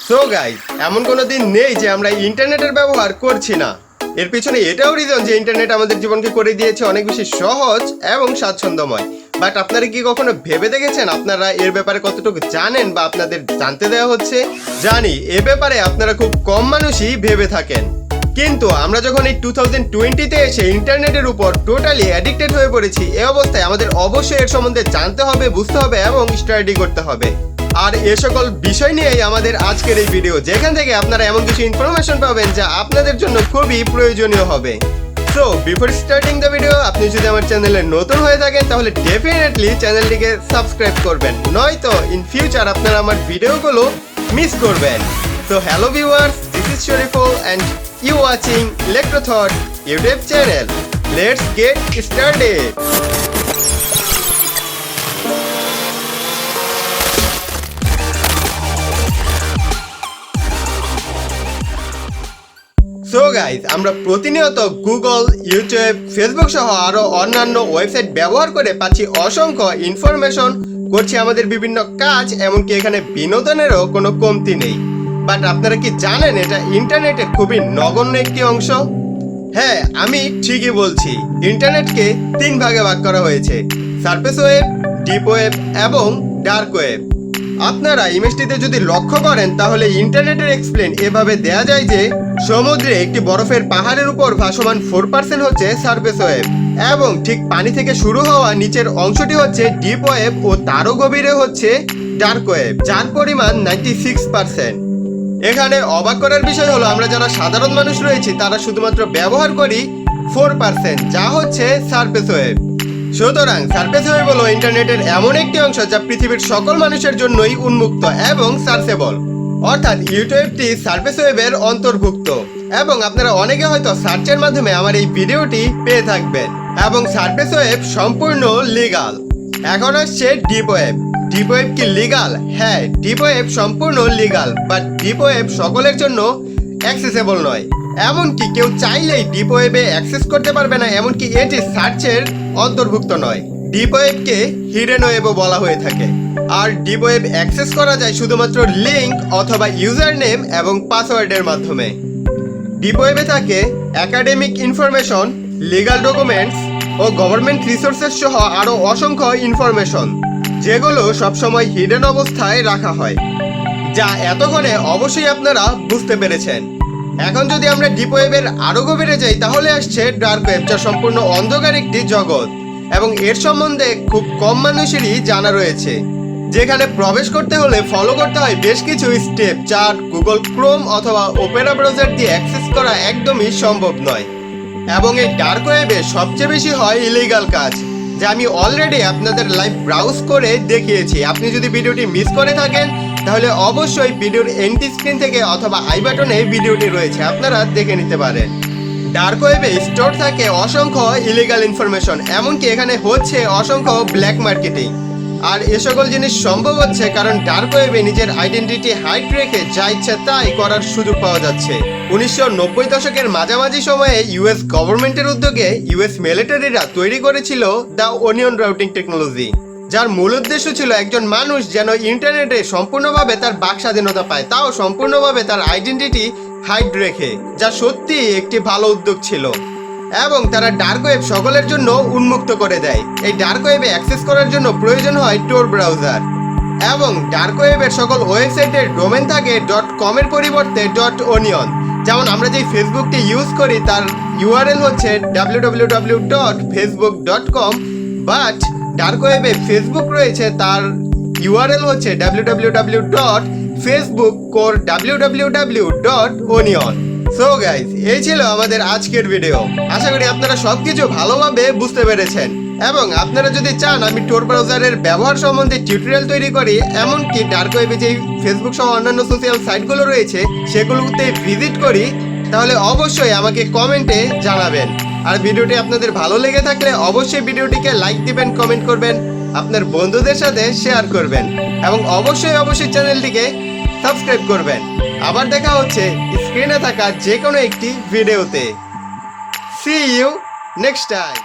So guys, এমন কোনো দিন নেই যে আমরা ইন্টারনেটের ব্যবহার করছি না। এর পিছনে এটাও রিজন যে ইন্টারনেট আমাদের জীবনকে করে দিয়েছে অনেক বেশি সহজ এবং স্বাচ্ছন্দ্যময়। বাট আপনারা কি কখনো ভেবে দেখেছেন আপনারা এর ব্যাপারে কতটুকু জানেন বা আপনাদের জানতে দেওয়া হচ্ছে? জানি এ ব্যাপারে আপনারা খুব কম মানুষই ভেবে থাকেন, কিন্তু আমরা যখন এই 2020-তে এসে ইন্টারনেটের উপর টোটালি অ্যাডিক্টেড হয়ে পড়েছি, এ অবস্থায় আমাদের অবশ্যই এর সম্বন্ধে জানতে হবে, বুঝতে হবে এবং স্টাডি করতে হবে। আর এ সকল বিষয় নিয়েই আমাদের আজকের এই ভিডিও, যেখান থেকে আপনারা এমন কিছু ইনফরমেশন পাবেন যা আপনাদের জন্য খুবই প্রয়োজনীয় হবে। So before starting the video, আপনি যদি আমার চ্যানেলে নতুন হয়ে থাকেন তাহলে ডেফিনেটলি চ্যানেলটিকে সাবস্ক্রাইব করবেন, নয়তো ইন ফিউচার আপনারা আমার ভিডিওগুলো মিস করবেন। তো hello viewers, this is Shariful and you watching Electro YouTube channel. Let's get started. So guys, আমরা প্রতিনিয়ত গুগল, ইউটিউব, ফেসবুক সহ আরো অন্যান্য ওয়েবসাইট ব্যবহার করে পাচ্ছি অসংখ্য ইনফরমেশন, করছি আমাদের বিভিন্ন কাজ, এমনকি এখানে বিনোদনেরও কোনো কমতি নেই। বাট আপনারা কি জানেন এটা ইন্টারনেটের খুবই নগণ্য একটি অংশ? হ্যাঁ, আমি ঠিকই বলছি। ইন্টারনেটকে 3 ভাগে ভাগ করা হয়েছে: সারফেস ওয়েব, ডিপ ওয়েব এবং ডার্ক ওয়েব। আপনারা ইমেজটিতে যদি লক্ষ্য করেন তাহলে ইন্টারনেটের এক্সপ্লেন এভাবে দেয়া যায় যে সমুদ্রে একটি বরফের পাহাড়ের উপর ভাসমান 4% হচ্ছে সারফেস ওয়েব, এবং ঠিক পানি থেকে শুরু হওয়া নিচের অংশটি হচ্ছে ডিপ ওয়েব ও তারও গভীরে হচ্ছে ডার্ক ওয়েব, যার পরিমাণ 96%। এখানে অবাক করার বিষয় হলো আমরা যারা সাধারণ মানুষ রয়েছি তারা শুধুমাত্র ব্যবহার করি 4%, যা হচ্ছে সারফেস ওয়েব। সুতরাং সারফেস ওয়েব হলো ইন্টারনেটের এমন একটি অংশ যা পৃথিবীর সকল মানুষের জন্যই উন্মুক্ত এবং সার্চেবল, অর্থাৎ ইউটিউবটি সারফেস ওয়েবের অন্তর্ভুক্ত, এবং আপনারা অনেকে হয়তো সার্চের মাধ্যমে আমার এই ভিডিওটি পেয়ে থাকবেন। এবং সারফেস ওয়েব সম্পূর্ণ লিগাল। এখন আসছে ডিপ ওয়েব। ডিপ ওয়েব কি লিগাল? হ্যাঁ, ডিপ ওয়েব সম্পূর্ণ লিগাল, বাট ডিপ ওয়েব সকলের জন্য অ্যাক্সেসেবল নয়। এমনকি কেউ চাইলেই ডিপ ওয়েবে অ্যাক্সেস করতে পারবে না, এমনকি এটি সার্চের অন্তর্ভুক্ত নয়। ডিপ ওয়েবকে হিডেন ওয়েবও বলা হয়ে থাকে। আর ডিপ ওয়েব অ্যাক্সেস করা যায় শুধুমাত্র লিঙ্ক অথবা ইউজার নেম এবং পাসওয়ার্ডের মাধ্যমে। ডিপ ওয়েবে থাকে একাডেমিক ইনফরমেশন, লিগাল ডকুমেন্টস ও গভর্নমেন্ট রিসোর্সেস সহ আরও অসংখ্য ইনফরমেশন, যেগুলো সবসময় হিডেন অবস্থায় রাখা হয়, যা এতক্ষণে অবশ্যই আপনারা বুঝতে পেরেছেন। এখন যদি আমরা ডিপ ওয়েবের আরো গভীরে যাই তাহলে আসছে ডার্ক ওয়েব, যা সম্পূর্ণ অন্ধকার একটি জগৎ, এবং এর সম্বন্ধে খুব কম মানুষেরই জানা রয়েছে। যেখানে প্রবেশ করতে হলে ফলো করতে হয় বেশ কিছু স্টেপ, যা গুগল ক্রোম অথবা ওপেরা ব্রাউজার দিয়ে অ্যাক্সেস করা একদমই সম্ভব নয়। এবং এই ডার্ক ওয়েবে সবচেয়ে বেশি হয় ইলিগাল কাজ, যা আমি অলরেডি আপনাদের লাইভ ব্রাউজ করে দেখিয়েছি। আপনি যদি ভিডিওটি মিস করে থাকেন তাহলে অবশ্যই ভিডিওর এন্ড স্ক্রিন থেকে অথবা আই বাটনে ভিডিওটি রয়েছে, আপনারা দেখে নিতে পারেন। ডার্ক ওয়েবে স্টোর থাকে অসংখ্য ইলিগাল ইনফরমেশন, এমনকি এখানে হচ্ছে অসংখ্য ব্ল্যাক মার্কেটিং। আর এ সকল জিনিস সম্ভব হচ্ছে কারণ ডার্ক ওয়েবে নিজের আইডেন্টিটি হাইড রেখে যা ইচ্ছা তাই করার সুযোগ পাওয়া যাচ্ছে। 1990 দশকের মাঝামাঝি সময়ে ইউএস গভর্নমেন্টের উদ্যোগে ইউএস মিলিটারিরা তৈরি করেছিল দ্য অনিয়ন রাউটিং টেকনোলজি, যার মূল উদ্দেশ্য ছিল একজন মানুষ যেন ইন্টারনেটে সম্পূর্ণভাবে তার বাক স্বাধীনতা পায়, তাও সম্পূর্ণভাবে তার আইডেন্টিটি হাইড রেখে, যা সত্যি একটি ভালো উদ্যোগ ছিল। এবং তারা ডার্ক ওয়েব সকলের জন্য উন্মুক্ত করে দেয়। এই ডার্ক ওয়েবে অ্যাক্সেস করার জন্য প্রয়োজন হয় টোর ব্রাউজার, এবং ডার্ক ওয়েবের সকল ওয়েবসাইটের ডোমেন থাকে .com এর পরিবর্তে .onion। যেমন আমরা যে ফেসবুকটি ইউজ করি তার ইউআরএল হচ্ছে www.facebook.com, বাট ডার্ক ওয়েবে ফেসবুক রয়েছে, তার ইউআরএল হচ্ছে www.facebook.onion। সো গাইজ, এই ছিল আমাদের আজকের ভিডিও। আশা করি আপনারা সবকিছু ভালোভাবে বুঝতে পেরেছেন, এবং আপনারা যদি চান আমি টোর ব্রাউজারের ব্যবহার সম্বন্ধে টিউটোরিয়াল তৈরি করি, এমনকি ডার্ক ওয়েবে যে ফেসবুক সহ অন্যান্য সোশ্যাল সাইটগুলো রয়েছে সেগুলোতে ভিজিট করি, তাহলে অবশ্যই আমাকে কমেন্টে জানাবেন। আর ভিডিওটি আপনাদের ভালো লেগে থাকলে অবশ্যই ভিডিওটিকে লাইক দিবেন, কমেন্ট করবেন, আপনার বন্ধুদের সাথে শেয়ার করবেন, এবং অবশ্যই চ্যানেলটিকে সাবস্ক্রাইব করবেন। আবার দেখা হচ্ছে স্ক্রিনে থাকা যে কোনো একটি ভিডিওতে। See you next time.